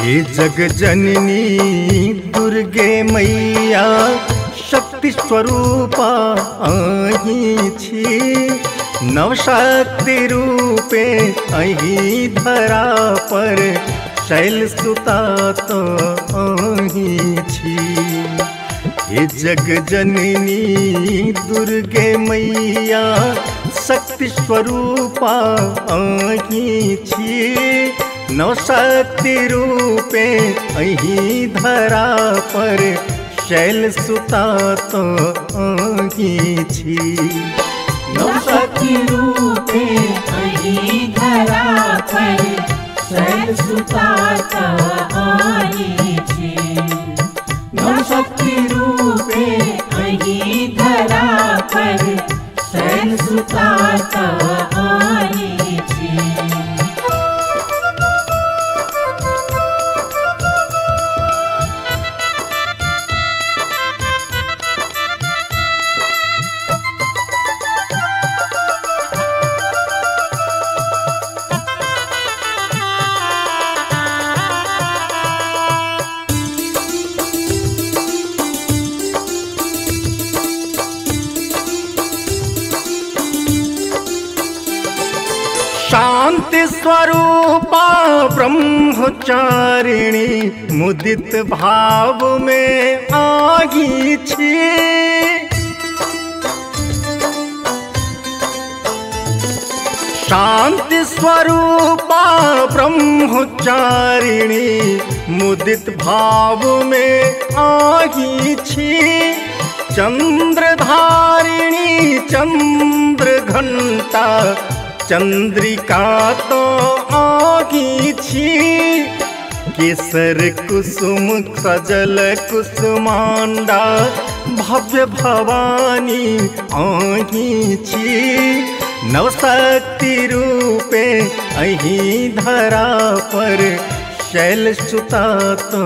हे जग जननी दुर्गे मैया शक्ति स्वरूपा अहीं छी। नवशक्ति रूपे अहीं धरा पर शैल सुता तो अहीं छी। हे जग जननी दुर्गे मैया शक्ति स्वरूपा अहीं छी। नवशक्ति रूपे अहीं धरा पर शैल सुता तो अहीं छी। नवशक्ति रूपे अहीं धरा पर शैल सुता तो अहीं छी। नवशक्ति रूपे अहीं धरा पर शैल सुता तो अहीं छी। शांति स्वरूपा ब्रह्मचारिणी मुदित भाव में आगी छी। शांति स्वरूपा ब्रह्मचारिणी मुदित भाव में आगी छी। चंद्रधारिणी चंद्र घंटा चंद्रिका तो आगी छी। केसर कुसुम सजल कुसुमांडा भव्य भवानी आगी छी। नवशक्ति रूपे अहीं धरा पर शैल सुता तो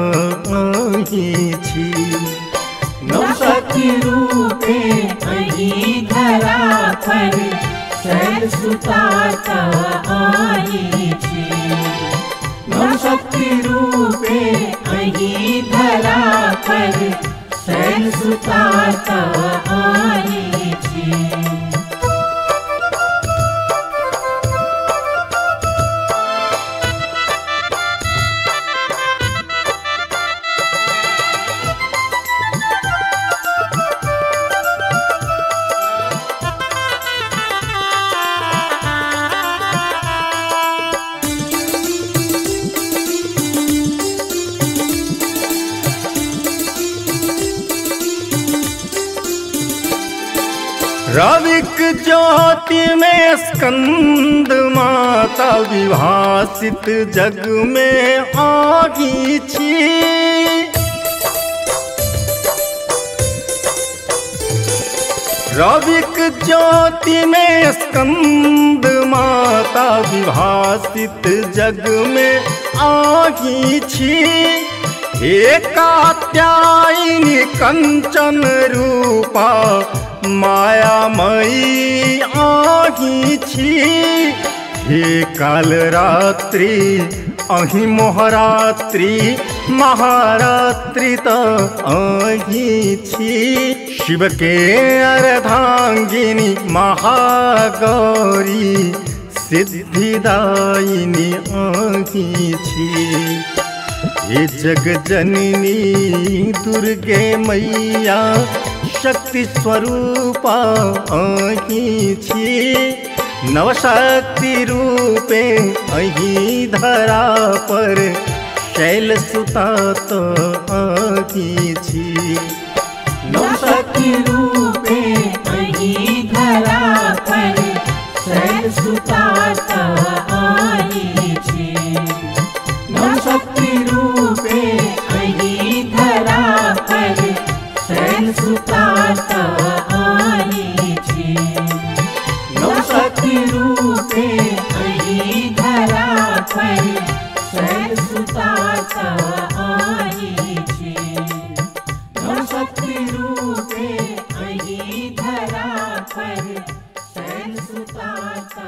आगी छी। नवशक्ति रूपे अहीं धरा पर शैल सुता तो अहीं छी। नवशक्ति रूपे अहीं धरा पर शैल सुता तो अहीं छी। रविक ज्योति में स्कंद माता विभासित जग में आगी छी। रविक ज्योति में स्कंद माता विभासित जग में आगी छी। हे कात्यायनी कंचन रूपा मायामयी आगी छी। हे काल रात्रि अहीं मोहरात्रि महारात्रि तो आगी छी। शिव के अर्धांगिनी महागौरी सिद्धिदायिनी आगी छी। हे जग जननी दुर्गे मैया शक्ति स्वरूपा अहीं छी। नवशक्ति रूपे अहीं धरा पर शैल सुता तो आगी छी। नवशक्ति रूपे अहीं धरा पर शैल सुता तो अहीं छी। नवशक्ति रूपे अहीं धरा पर शैल सुता तो अहीं छी। नवशक्ति रूपे अहीं धरा पर शैल सुता तो अहीं छी। नवशक्ति रूपे अहीं धरा पर शैल सुता तो